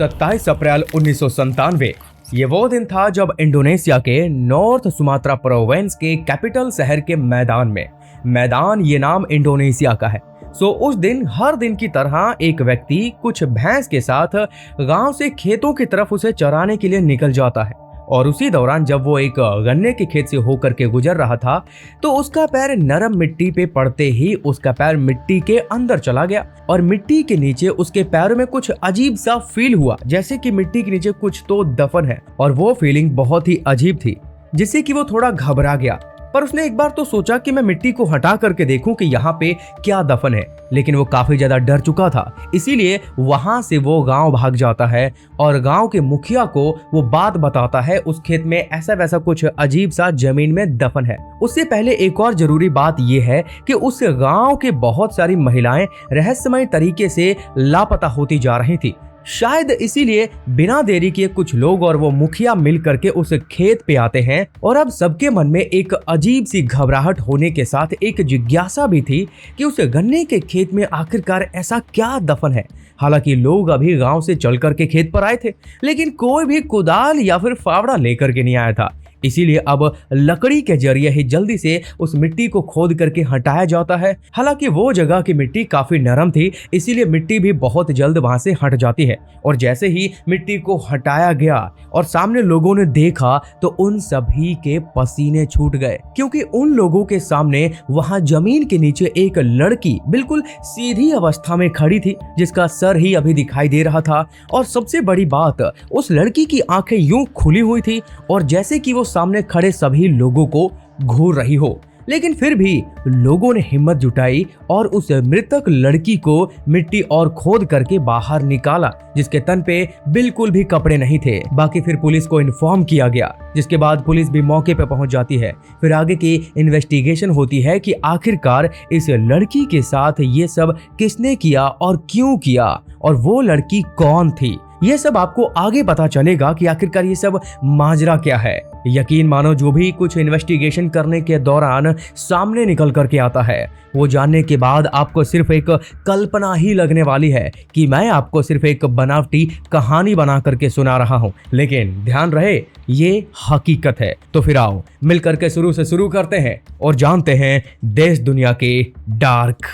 27 अप्रैल 1997 ये वो दिन था जब इंडोनेशिया के नॉर्थ सुमात्रा प्रोविंस के कैपिटल शहर के मैदान ये नाम इंडोनेशिया का है। उस दिन हर दिन की तरह एक व्यक्ति कुछ भैंस के साथ गांव से खेतों की तरफ उसे चराने के लिए निकल जाता है और उसी दौरान जब वो एक गन्ने के खेत से होकर के गुजर रहा था तो उसका पैर नरम मिट्टी पे पड़ते ही उसका पैर मिट्टी के अंदर चला गया और मिट्टी के नीचे उसके पैरों में कुछ अजीब सा फील हुआ, जैसे कि मिट्टी के नीचे कुछ तो दफन है। और वो फीलिंग बहुत ही अजीब थी जिससे कि वो थोड़ा घबरा गया। पर उसने एक बार तो सोचा कि मैं मिट्टी को हटा करके देखूं कि यहाँ पे क्या दफन है, लेकिन वो काफी ज्यादा डर चुका था। इसीलिए वहां से वो गांव भाग जाता है और गांव के मुखिया को वो बात बताता है उस खेत में ऐसा वैसा कुछ अजीब सा जमीन में दफन है। उससे पहले एक और जरूरी बात ये है कि उस गांव के बहुत सारी महिलाएं रहस्यमय तरीके से लापता होती जा रही थी। शायद इसीलिए बिना देरी किए कुछ लोग और वो मुखिया मिल करके उस खेत पे आते हैं और अब सबके मन में एक अजीब सी घबराहट होने के साथ एक जिज्ञासा भी थी कि उस गन्ने के खेत में आखिरकार ऐसा क्या दफन है। हालांकि लोग अभी गांव से चल करके खेत पर आए थे, लेकिन कोई भी कुदाल या फिर फावड़ा लेकर के नहीं आया था। इसीलिए अब लकड़ी के जरिए ही जल्दी से उस मिट्टी को खोद करके हटाया जाता है। हालांकि वो जगह की मिट्टी काफी नरम थी, इसीलिए मिट्टी भी बहुत जल्द वहां से हट जाती है। और जैसे ही मिट्टी को हटाया गया और सामने लोगों ने देखा तो उन सभी के पसीने छूट गए, क्योंकि उन लोगों के सामने वहां जमीन के नीचे एक लड़की बिल्कुल सीधी अवस्था में खड़ी थी, जिसका सर ही अभी दिखाई दे रहा था। और सबसे बड़ी बात, उस लड़की की आंखें यूं खुली हुई थी और जैसे कि वो सामने खड़े सभी लोगों को घूर रही हो। लेकिन फिर भी लोगों ने हिम्मत जुटाई और उस मृतक लड़की को मिट्टी और खोद करके बाहर निकाला, जिसके तन पे बिल्कुल भी कपड़े नहीं थे। बाकी फिर पुलिस को इन्फॉर्म किया गया, जिसके बाद पुलिस भी मौके पे पहुंच जाती है। फिर आगे की इन्वेस्टिगेशन होती है कि आखिरकार इस लड़की के साथ ये सब किसने किया और क्यों किया और वो लड़की कौन थी। ये सब आपको आगे पता चलेगा कि आखिरकार ये सब माजरा क्या है। यकीन मानो, जो भी कुछ इन्वेस्टिगेशन करने के दौरान सामने निकल करके आता है वो जानने के बाद आपको सिर्फ एक कल्पना ही लगने वाली है कि मैं आपको सिर्फ एक बनावटी कहानी बना करके सुना रहा हूँ, लेकिन ध्यान रहे ये हकीकत है। तो फिर आओ मिल करके शुरू से शुरू करते हैं और जानते हैं देश दुनिया के डार्क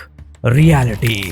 रियलिटी।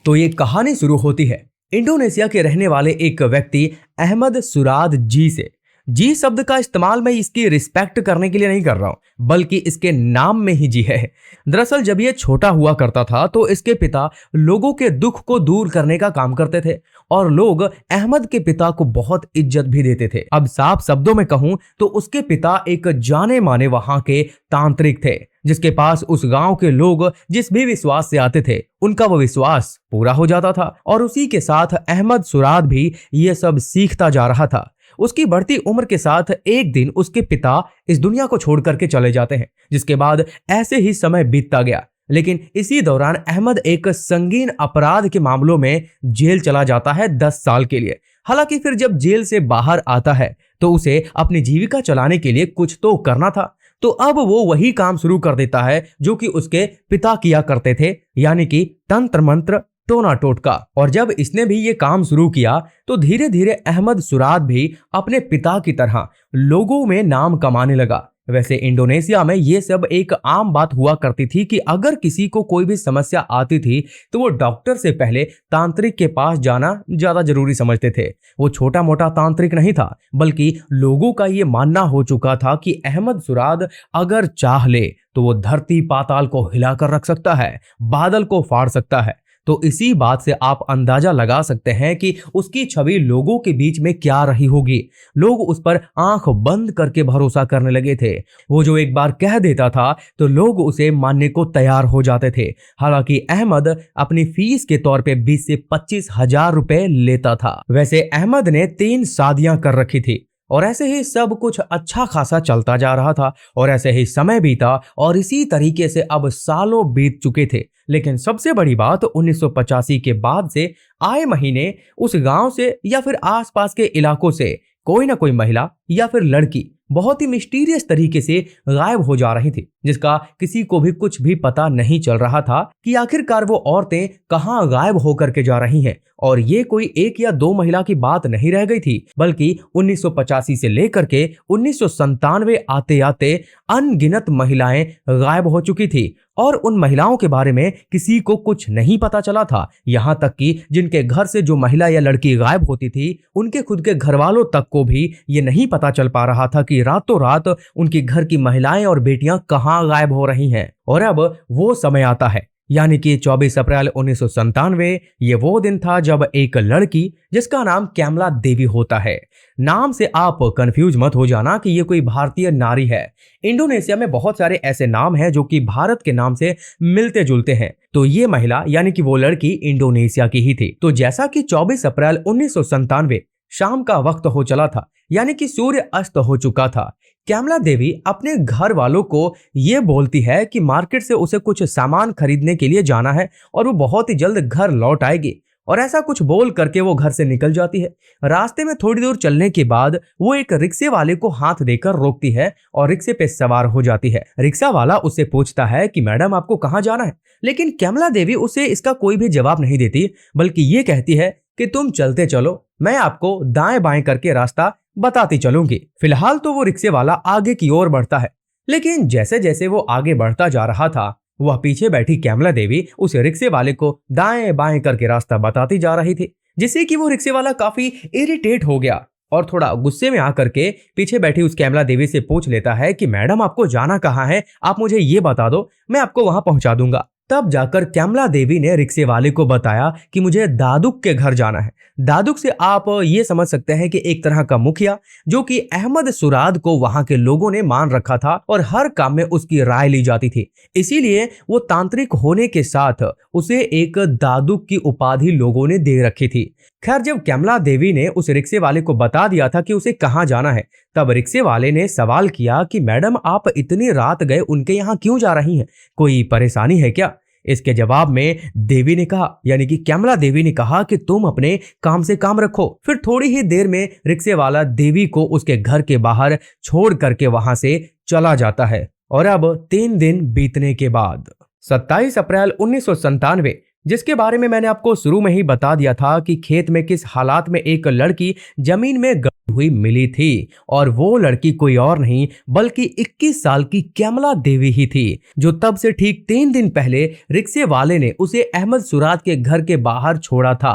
तो ये कहानी शुरू होती है इंडोनेशिया के रहने वाले एक व्यक्ति अहमद सुराद जी से। जी शब्द का इस्तेमाल मैं इसकी रिस्पेक्ट करने के लिए नहीं कर रहा हूं, बल्कि इसके नाम में ही जी है। दरअसल जब ये छोटा हुआ करता था तो इसके पिता लोगों के दुख को दूर करने का काम करते थे और लोग अहमद के पिता को बहुत इज्जत भी देते थे। अब साफ शब्दों में कहूं तो उसके पिता एक जाने माने वहां के तांत्रिक थे, जिसके पास उस गांव के लोग जिस भी विश्वास से आते थे उनका वो विश्वास पूरा हो जाता था। और उसी के साथ अहमद सुराद भी ये सब सीखता जा रहा था। उसकी बढ़ती उम्र के साथ एक दिन उसके पिता इस दुनिया को छोड़ करके चले जाते हैं, जिसके बाद ऐसे ही समय बीतता गया। लेकिन इसी दौरान अहमद एक संगीन अपराध के मामलों में जेल चला जाता है 10 साल के लिए। हालांकि फिर जब जेल से बाहर आता है तो उसे अपनी जीविका चलाने के लिए कुछ तो करना था, तो अब वो वही काम शुरू कर देता है जो कि उसके पिता किया करते थे, यानी कि तंत्र मंत्र टोना टोटका। और जब इसने भी ये काम शुरू किया तो धीरे धीरे अहमद सुराद भी अपने पिता की तरह लोगों में नाम कमाने लगा। वैसे इंडोनेशिया में ये सब एक आम बात हुआ करती थी कि अगर किसी को कोई भी समस्या आती थी तो वो डॉक्टर से पहले तांत्रिक के पास जाना ज्यादा जरूरी समझते थे। वो छोटा मोटा तांत्रिक नहीं था, बल्कि लोगों का ये मानना हो चुका था कि अहमद सुराद अगर चाह ले तो वो धरती पाताल को हिलाकर रख सकता है, बादल को फाड़ सकता है। तो इसी बात से आप अंदाजा लगा सकते हैं कि उसकी छवि लोगों के बीच में क्या रही होगी। लोग उस पर आंख बंद करके भरोसा करने लगे थे। वो जो एक बार कह देता था तो लोग उसे मानने को तैयार हो जाते थे। हालांकि अहमद अपनी फीस के तौर पे 20 से 25 हजार रुपए लेता था। वैसे अहमद ने 3 शादियां कर रखी थी और ऐसे ही सब कुछ अच्छा खासा चलता जा रहा था और ऐसे ही समय बीता और इसी तरीके से अब सालों बीत चुके थे। लेकिन सबसे बड़ी बात 1985 के बाद से आए महीने उस गांव से या फिर आसपास के इलाकों से कोई ना कोई महिला या फिर लड़की बहुत ही मिस्टीरियस तरीके से गायब हो जा रही थी, जिसका किसी को भी कुछ भी पता नहीं चल रहा था कि आखिरकार वो औरतें कहां गायब होकर के जा रही हैं। और ये कोई एक या दो महिला की बात नहीं रह गई थी, बल्कि 1985 से लेकर के 1997 आते आते अनगिनत महिलाएं गायब हो चुकी थी और उन महिलाओं के बारे में किसी को कुछ नहीं पता चला था। यहां तक कि जिनके घर से जो महिला या लड़की गायब होती थी, उनके खुद के घर वालों तक को भी ये नहीं पता चल पा रहा था कि रातों रात उनके घर की महिलाएं और बेटियां कहां गायब हो रही हैं। और अब वो समय आता है, यानी कि 24 अप्रैल 1997। ये वो दिन था जब एक लड़की जिसका नाम कैमला देवी होता है, नाम से आप कंफ्यूज मत हो जाना कि ये कोई भारतीय नारी है। इंडोनेशिया में बहुत सारे ऐसे नाम हैं जो कि भारत के नाम से मिलते जुलते हैं, तो ये महिला यानी कि वो लड़की इंडोनेशिया की ही थी। तो जैसा कि 24 अप्रैल 1997 शाम का वक्त हो चला था, यानी कि सूर्य अस्त हो चुका था, कैमला देवी अपने घर वालों को ये बोलती है कि मार्केट से उसे कुछ सामान खरीदने के लिए जाना है और वो बहुत ही जल्द घर लौट आएगी। और ऐसा कुछ बोल करके वो घर से निकल जाती है। रास्ते में थोड़ी दूर चलने के बाद वो एक रिक्शे वाले को हाथ देकर रोकती है और रिक्शे पे सवार हो जाती है। रिक्शा वाला उससे पूछता है कि मैडम आपको कहाँ जाना है, लेकिन कैमला देवी उसे इसका कोई भी जवाब नहीं देती, बल्कि ये कहती है कि तुम चलते चलो, मैं आपको दाएं बाएं करके रास्ता बताती चलूंगी। फिलहाल तो वो रिक्शे वाला आगे की ओर बढ़ता है, लेकिन जैसे जैसे वो आगे बढ़ता जा रहा था, वह पीछे बैठी कैमला देवी उस रिक्शे वाले को दाएं बाएं करके रास्ता बताती जा रही थी, जिससे कि वो रिक्शे वाला काफी इरिटेट हो गया और थोड़ा गुस्से में आकर के पीछे बैठी उस कैमला देवी से पूछ लेता है कि मैडम आपको जाना कहाँ है, आप मुझे ये बता दो, मैं आपको वहां पहुंचा दूंगा। तब जाकर कैमला देवी ने रिक्शे वाले को बताया कि मुझे दादुक के घर जाना है। दादुक से आप ये समझ सकते हैं कि एक तरह का मुखिया, जो कि अहमद सुराद को वहां के लोगों ने मान रखा था और हर काम में उसकी राय ली जाती थी, इसीलिए वो तांत्रिक होने के साथ उसे एक दादुक की उपाधि लोगों ने दे रखी थी। खैर, जब कैमला देवी ने उस रिक्शे वाले को बता दिया था कि उसे कहाँ जाना है, तब रिक्शे वाले ने सवाल किया कि मैडम आप इतनी रात गए उनके यहाँ क्यों जा रही हैं, कोई परेशानी है क्या? इसके जवाब में देवी ने कहा, यानी कि कैमला देवी ने कहा कि तुम अपने काम से काम रखो। फिर थोड़ी ही देर में रिक्शे वाला देवी को उसके घर के बाहर छोड़ करके वहां से चला जाता है। और अब 3 दिन बीतने के बाद 27 अप्रैल 1997, जिसके बारे में मैंने आपको शुरू में ही बता दिया था कि खेत में किस हालात में एक लड़की जमीन में गड़ी हुई मिली थी, और वो लड़की कोई और नहीं बल्कि 21 साल की कैमला देवी ही थी, जो तब से ठीक 3 दिन पहले रिक्शे वाले ने उसे अहमद सुराद के घर के बाहर छोड़ा था।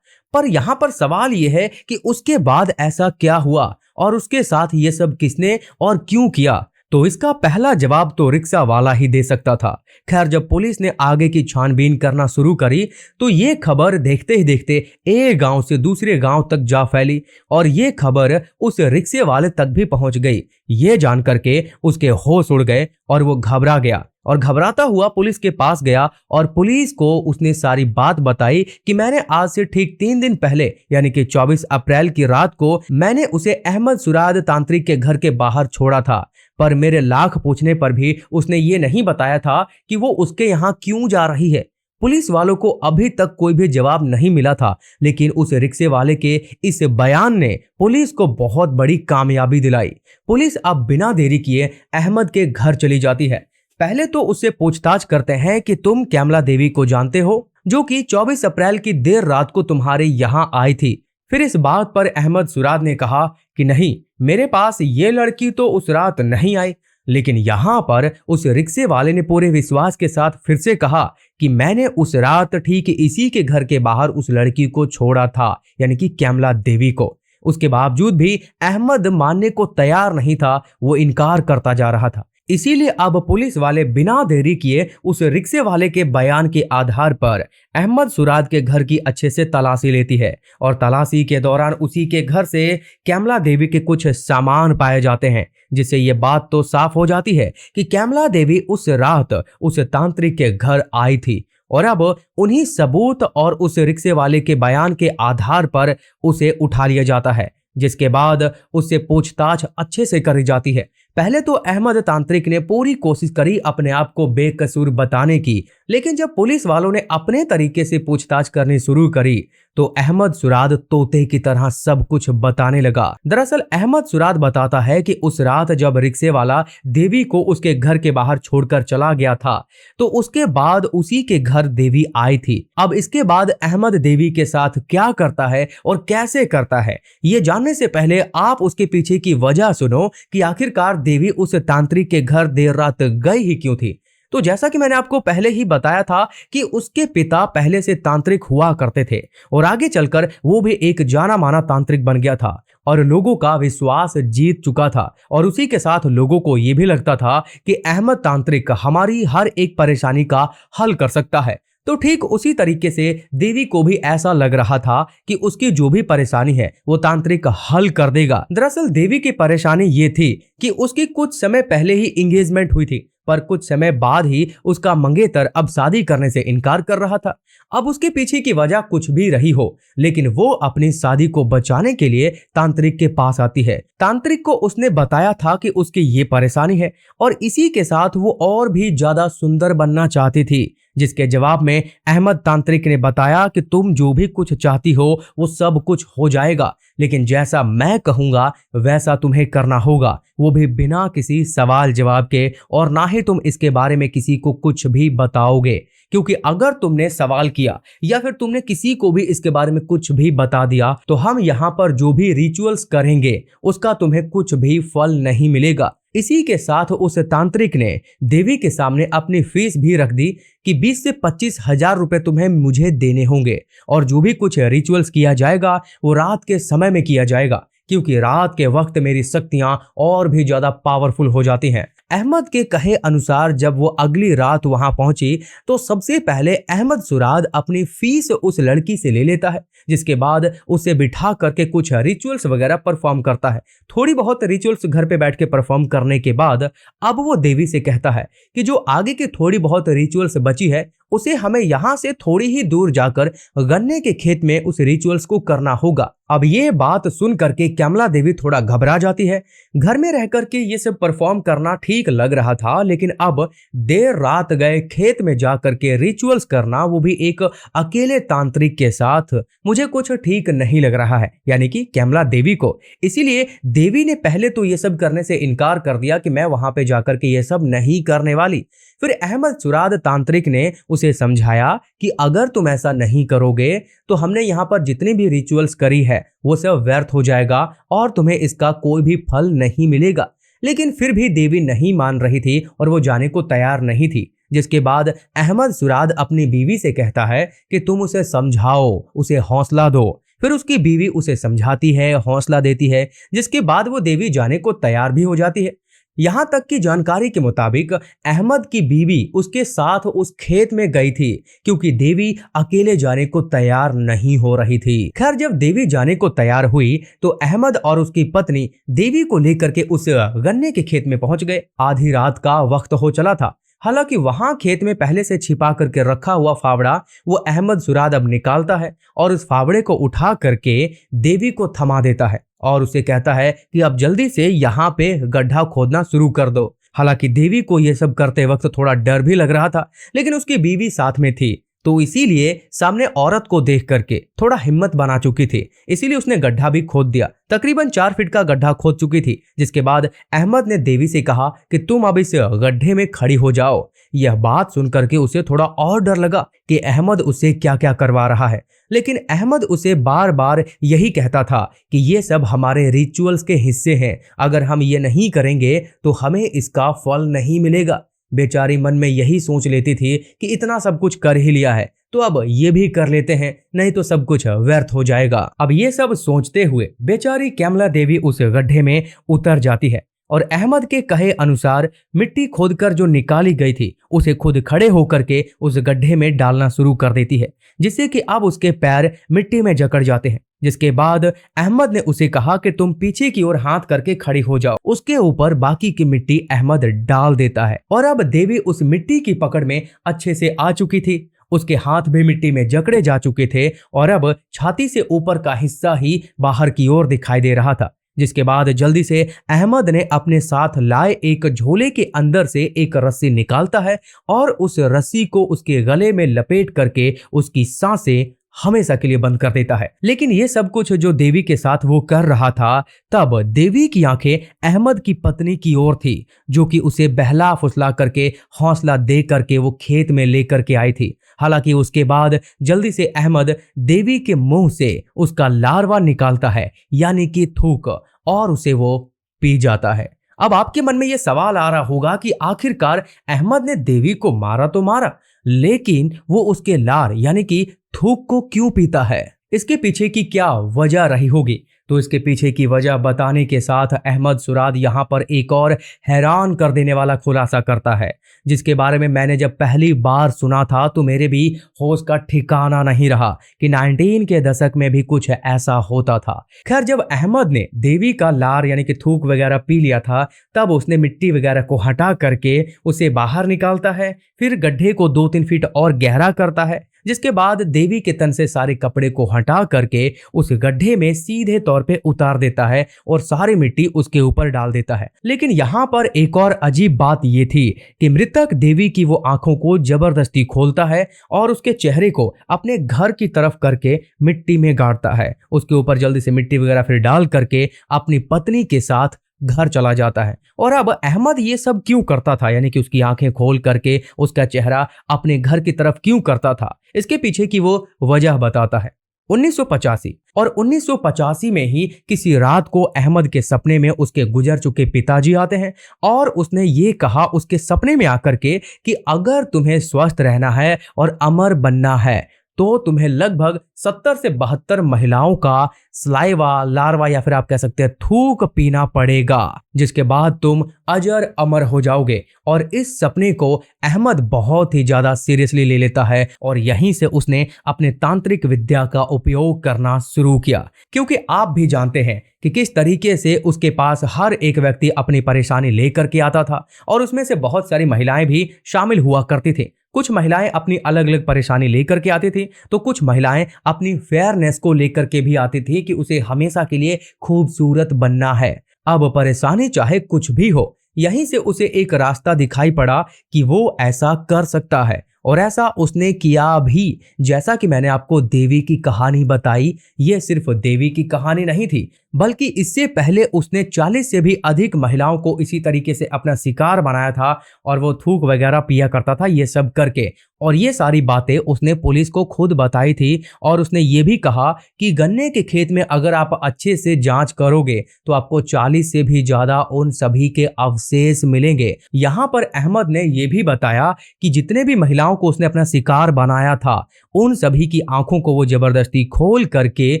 पर यहाँ पर सवाल यह है कि उसके बाद ऐसा क्या हुआ और उसके साथ ये सब किसने और क्यों किया? तो इसका पहला जवाब तो रिक्शा वाला ही दे सकता था। खैर, जब पुलिस ने आगे की छानबीन करना शुरू करी तो ये खबर देखते ही देखते एक गांव से दूसरे गांव तक जा फैली और ये खबर उस रिक्शे वाले तक भी पहुंच गई। ये जान करके उसके होश उड़ गए और वो घबरा गया और घबराता हुआ पुलिस के पास गया और पुलिस को उसने सारी बात बताई कि मैंने आज से ठीक 3 दिन पहले यानी कि 24 अप्रैल की रात को मैंने उसे अहमद सुराद तांत्रिक के घर के बाहर छोड़ा था, पर मेरे लाख पूछने पर भी उसने ये नहीं बताया था कि वो उसके यहाँ क्यों जा रही है। पुलिस वालों को अभी तक कोई भी जवाब नहीं मिला था, लेकिन उस रिक्शे वाले के इस बयान ने पुलिस को बहुत बड़ी कामयाबी दिलाई। पुलिस अब बिना देरी किए अहमद के घर चली जाती है। पहले तो उससे पूछताछ करते हैं कि तुम कैमला देवी को जानते हो, जो कि 24 अप्रैल की देर रात को तुम्हारे यहाँ आई थी। फिर इस बात पर अहमद सुराद ने कहा कि नहीं, मेरे पास ये लड़की तो उस रात नहीं आई। लेकिन यहाँ पर उस रिक्शे वाले ने पूरे विश्वास के साथ फिर से कहा कि मैंने उस रात ठीक इसी के घर के बाहर उस लड़की को छोड़ा था, यानी कि कैमला देवी को। उसके बावजूद भी अहमद मानने को तैयार नहीं था, वो इनकार करता जा रहा था। इसीलिए अब पुलिस वाले बिना देरी किए उस रिक्शे वाले के बयान के आधार पर अहमद सुराद के घर की अच्छे से तलाशी लेती है और तलाशी के दौरान उसी के घर से कैमला देवी के कुछ सामान पाए जाते हैं, जिससे ये बात तो साफ हो जाती है कि कैमला देवी उस रात उस तांत्रिक के घर आई थी। और अब उन्हीं सबूत और उस रिक्शे वाले के बयान के आधार पर उसे उठा लिया जाता है, जिसके बाद उससे पूछताछ अच्छे से करी जाती है। पहले तो अहमद तांत्रिक ने पूरी कोशिश करी अपने आप को बेकसूर बताने की, लेकिन जब पुलिस वालों ने अपने तरीके से पूछताछ करनी शुरू करी तो अहमद सुराद तोते की तरह सब कुछ बताने लगा। दरअसल अहमद सुराद बताता है कि उस रात जब रिक्शे वाला देवी को उसके घर के बाहर छोड़कर चला गया था तो उसके बाद उसी के घर देवी आई थी। अब इसके बाद अहमद देवी के साथ क्या करता है और कैसे करता है, ये जानने से पहले आप उसके पीछे की वजह सुनो कि आखिरकार देवी उस तांत्रिक के घर देर रात गई ही क्यों थी। तो जैसा कि मैंने आपको पहले ही बताया था कि उसके पिता पहले से तांत्रिक हुआ करते थे और आगे चलकर वो भी एक जाना माना तांत्रिक बन गया था और लोगों का विश्वास जीत चुका था। और उसी के साथ लोगों को ये भी लगता था कि अहमद तांत्रिक हमारी हर एक परेशानी का हल कर सकता है। तो ठीक उसी तरीके से देवी को भी ऐसा लग रहा था कि उसकी जो भी परेशानी है वो तांत्रिक हल कर देगा। दरअसल देवी की परेशानी ये थी कि उसकी कुछ समय पहले ही एंगेजमेंट हुई थी, पर कुछ समय बाद ही उसका मंगेतर अब शादी करने से इनकार कर रहा था। अब उसके पीछे की वजह कुछ भी रही हो, लेकिन वो अपनी शादी को बचाने के लिए तांत्रिक के पास आती है। तांत्रिक को उसने बताया था कि उसकी ये परेशानी है और इसी के साथ वो और भी ज्यादा सुंदर बनना चाहती थी, जिसके जवाब में अहमद तांत्रिक ने बताया कि तुम जो भी कुछ चाहती हो वो सब कुछ हो जाएगा, लेकिन जैसा मैं कहूंगा वैसा तुम्हें करना होगा, वो भी बिना किसी सवाल जवाब के, और ना ही तुम इसके बारे में किसी को कुछ भी बताओगे, क्योंकि अगर तुमने सवाल किया या फिर तुमने किसी को भी इसके बारे में कुछ भी बता दिया तो हम यहाँ पर जो भी रिचुअल्स करेंगे उसका तुम्हें कुछ भी फल नहीं मिलेगा। इसी के साथ उस तांत्रिक ने देवी के सामने अपनी फीस भी रख दी कि 20 से 25 हजार रुपए तुम्हें मुझे देने होंगे और जो भी कुछ रिचुअल्स किया जाएगा वो रात के समय में किया जाएगा, क्योंकि रात के वक्त मेरी शक्तियां और भी ज्यादा पावरफुल हो जाती हैं। अहमद के कहे अनुसार जब वो अगली रात वहां पहुंची तो सबसे पहले अहमद सुराद अपनी फीस उस लड़की से ले लेता है, जिसके बाद उसे बिठा करके कुछ रिचुअल्स वगैरह परफॉर्म करता है। थोड़ी बहुत रिचुअल्स घर पे बैठ के परफॉर्म करने के बाद अब वो देवी से कहता है कि जो आगे की थोड़ी बहुत रिचुअल्स बची है उसे हमें यहाँ से थोड़ी ही दूर जाकर गन्ने के खेत में उस रिचुअल्स को करना होगा। अब ये बात सुन करके कैमला देवी थोड़ा घबरा जाती है। घर में रह करके ये सब परफॉर्म करना ठीक लग रहा था, लेकिन अब देर रात गए खेत में जाकर के रिचुअल्स करना, वो भी एक अकेले तांत्रिक के साथ, मुझे कुछ ठीक नहीं लग रहा है, यानी कि कैमला देवी को। इसीलिए देवी ने पहले तो ये सब करने से इनकार कर दिया कि मैं वहां पे जाकर के ये सब नहीं करने वाली। फिर अहमद सुराद तांत्रिक ने उसे समझाया कि अगर तुम ऐसा नहीं करोगे तो हमने यहाँ पर जितनी भी रिचुअल्स करी है वो सब व्यर्थ हो जाएगा और तुम्हें इसका कोई भी फल नहीं मिलेगा। लेकिन फिर भी देवी नहीं मान रही थी और वो जाने को तैयार नहीं थी, जिसके बाद अहमद सुराद अपनी बीवी से कहता है कि तुम उसे समझाओ, उसे हौसला दो। फिर उसकी बीवी उसे समझाती है, हौसला देती है, जिसके बाद वो देवी जाने को तैयार भी हो जाती है। यहाँ तक की जानकारी के मुताबिक अहमद की बीवी उसके साथ उस खेत में गई थी, क्योंकि देवी अकेले जाने को तैयार नहीं हो रही थी। खैर जब देवी जाने को तैयार हुई तो अहमद और उसकी पत्नी देवी को लेकर के उस गन्ने के खेत में पहुंच गए। आधी रात का वक्त हो चला था। हालांकि वहां खेत में पहले से छिपा करके रखा हुआ फावड़ा वो अहमद सुराद अब निकालता है और उस फावड़े को उठा करके देवी को थमा देता है और उसे कहता है कि अब जल्दी से यहाँ पे गड्ढा खोदना शुरू कर दो। हालांकि देवी को यह सब करते वक्त थोड़ा डर भी लग रहा था, लेकिन उसकी बीवी साथ में थी तो इसीलिए सामने औरत को देख करके थोड़ा हिम्मत बना चुकी थी, इसीलिए उसने गड्ढा भी खोद दिया। तकरीबन 4 फीट का गड्ढा खोद चुकी थी, जिसके बाद अहमद ने देवी से कहा कि तुम अब इस गड्ढे में खड़ी हो जाओ। यह बात सुनकर के उसे थोड़ा और डर लगा कि अहमद उसे क्या क्या करवा रहा है, लेकिन अहमद उसे बार बार यही कहता था कि ये सब हमारे रिचुअल्स के हिस्से हैं, अगर हम ये नहीं करेंगे तो हमें इसका फल नहीं मिलेगा। बेचारी मन में यही सोच लेती थी कि इतना सब कुछ कर ही लिया है तो अब ये भी कर लेते हैं, नहीं तो सब कुछ व्यर्थ हो जाएगा। अब ये सब सोचते हुए बेचारी कैमला देवी उस गड्ढे में उतर जाती है और अहमद के कहे अनुसार मिट्टी खोदकर जो निकाली गई थी उसे खुद खड़े होकर के उस गड्ढे में डालना शुरू कर देती है, जिससे कि अब उसके पैर मिट्टी में जकड़ जाते हैं। जिसके बाद अहमद ने उसे कहा कि तुम पीछे की ओर हाथ करके खड़ी हो जाओ। उसके ऊपर बाकी की मिट्टी अहमद डाल देता है और अब देवी उस मिट्टी की पकड़ में अच्छे से आ चुकी थी। उसके हाथ भी मिट्टी में जकड़े जा चुके थे और अब छाती से ऊपर का हिस्सा ही बाहर की ओर दिखाई दे रहा था, जिसके बाद जल्दी से अहमद ने अपने साथ लाए एक झोले के अंदर से एक रस्सी निकालता है और उस रस्सी को उसके गले में लपेट करके उसकी सांसें हमेशा के लिए बंद कर देता है। लेकिन ये सब कुछ जो देवी के साथ वो कर रहा था, तब देवी की आंखें अहमद की पत्नी की ओर थी, जो कि उसे बहला फुसला करके हौसला दे करके वो खेत में लेकर के आई थी। हालांकि उसके बाद जल्दी से अहमद देवी के मुंह से उसका लार्वा निकालता है, यानी कि थूक, और उसे वो पी जाता है। अब आपके मन में यह सवाल आ रहा होगा कि आखिरकार अहमद ने देवी को मारा तो मारा, लेकिन वो उसके लार यानी कि थूक को क्यों पीता है? इसके पीछे की क्या वजह रही होगी? तो इसके पीछे की वजह बताने के साथ अहमद सुराद यहाँ पर एक और हैरान कर देने वाला खुलासा करता है, जिसके बारे में मैंने जब पहली बार सुना था तो मेरे भी होश का ठिकाना नहीं रहा कि 19 के दशक में भी कुछ ऐसा होता था। खैर, जब अहमद ने देवी का लार यानी कि थूक वगैरह पी लिया था, तब उसने मिट्टी वगैरह को हटा करके उसे बाहर निकालता है, फिर गड्ढे को 2-3 फीट और गहरा करता है, जिसके बाद देवी के तन से सारे कपड़े को हटा करके उस गड्ढे में सीधे तौर पे उतार देता है और सारी मिट्टी उसके ऊपर डाल देता है। लेकिन यहाँ पर एक और अजीब बात ये थी कि मृतक देवी की वो आंखों को जबरदस्ती खोलता है और उसके चेहरे को अपने घर की तरफ करके मिट्टी में गाड़ता है। उसके ऊपर जल्दी से मिट्टी वगैरह फिर डाल करके अपनी पत्नी के साथ घर चला जाता है। और अब अहमद ये सब क्यों करता था, यानी कि उसकी आंखें खोल करके उसका चेहरा अपने घर की तरफ क्यों करता था? इसके पीछे की वो वजह बताता है। 1985 और 1985 में ही किसी रात को अहमद के सपने में उसके गुजर चुके पिताजी आते हैं और उसने ये कहा उसके सपने में आकर के कि अगर तुम्हें स्वस्थ रहना है और अमर बनना है तो तुम्हें लगभग 70 से 72 महिलाओं का स्लाइवा, लार्वा या फिर आप कह सकते हैं थूक पीना पड़ेगा, जिसके बाद तुम अजर अमर हो जाओगे। और इस सपने को अहमद बहुत ही ज्यादा सीरियसली ले लेता है और यहीं से उसने अपने तांत्रिक विद्या का उपयोग करना शुरू किया, क्योंकि आप भी जानते हैं कि किस तरीके से उसके पास हर एक व्यक्ति अपनी परेशानी लेकर के आता था और उसमें से बहुत सारी महिलाएं भी शामिल हुआ करती थी। कुछ महिलाएं अपनी अलग अलग परेशानी लेकर के आती थी, तो कुछ महिलाएं अपनी फेयरनेस को लेकर के भी आती थी कि उसे हमेशा के लिए खूबसूरत बनना है। अब परेशानी चाहे कुछ भी हो, यहीं से उसे एक रास्ता दिखाई पड़ा कि वो ऐसा कर सकता है और ऐसा उसने किया भी। जैसा कि मैंने आपको देवी की कहानी बताई, ये सिर्फ देवी की कहानी नहीं थी, बल्कि इससे पहले उसने 40 से भी अधिक महिलाओं को इसी तरीके से अपना शिकार बनाया था और वो थूक वगैरह पिया करता था ये सब करके। और ये सारी बातें उसने पुलिस को खुद बताई थी और उसने ये भी कहा कि गन्ने के खेत में अगर आप अच्छे से जांच करोगे तो आपको 40 से भी ज्यादा उन सभी के अवशेष मिलेंगे। यहाँ पर अहमद ने ये भी बताया कि जितने भी महिलाओं को उसने अपना शिकार बनाया था, उन सभी की आंखों को वो जबरदस्ती खोल करके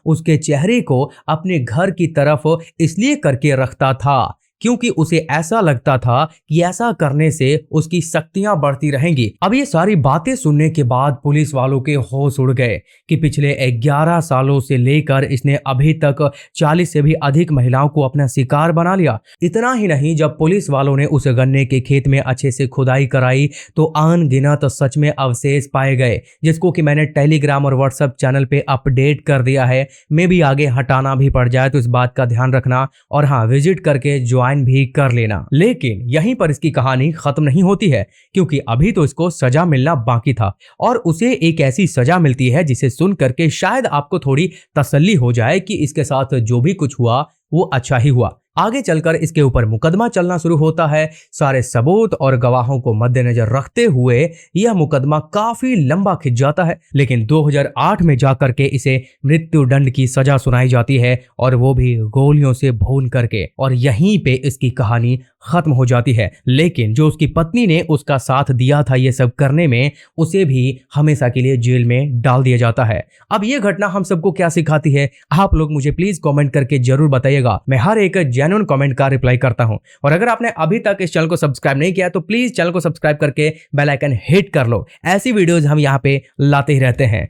उसके चेहरे को अपने घर की तरफ इसलिए करके रखता था क्योंकि उसे ऐसा लगता था कि ऐसा करने से उसकी शक्तियां बढ़ती रहेंगी। अब ये सारी बातें सुनने के बाद पुलिस वालों के होश उड़ गए कि पिछले 11 सालों से लेकर इसने अभी तक 40 से भी अधिक महिलाओं को अपना शिकार बना लिया। इतना ही नहीं, जब पुलिस वालों ने उस गन्ने के खेत में अच्छे से खुदाई कराई तो अनगिनत सच में अवशेष पाए गए, जिसको कि मैंने टेलीग्राम और व्हाट्सएप चैनल पे अपडेट कर दिया है। मे भी आगे हटाना भी पड़ जाए तो इस बात का ध्यान रखना और हाँ, विजिट करके ज्वाइन भी कर लेना। लेकिन यहीं पर इसकी कहानी खत्म नहीं होती है, क्योंकि अभी तो इसको सजा मिलना बाकी था और उसे एक ऐसी सजा मिलती है जिसे सुन करके शायद आपको थोड़ी तसल्ली हो जाए कि इसके साथ जो भी कुछ हुआ वो अच्छा ही हुआ। आगे चलकर इसके ऊपर मुकदमा चलना शुरू होता है। सारे सबूत और गवाहों को मद्देनजर रखते हुए यह मुकदमा काफी लंबा खिंच जाता है, लेकिन 2008 में जाकर के इसे मृत्यु दंड की सजा सुनाई जाती है और वो भी गोलियों से भून करके, और यहीं पे इसकी कहानी खत्म हो जाती है। लेकिन जो उसकी पत्नी ने उसका साथ दिया था ये सब करने में, उसे भी हमेशा के लिए जेल में डाल दिया जाता है। अब ये घटना हम सबको क्या सिखाती है, आप लोग मुझे प्लीज कमेंट करके जरूर बताइएगा। मैं हर एक जेन्युइन कमेंट का रिप्लाई करता हूं। और अगर आपने अभी तक इस चैनल को सब्सक्राइब नहीं किया तो प्लीज चैनल को सब्सक्राइब करके बेल आइकन हिट कर लो। ऐसी वीडियोस हम यहाँ पे लाते ही रहते हैं।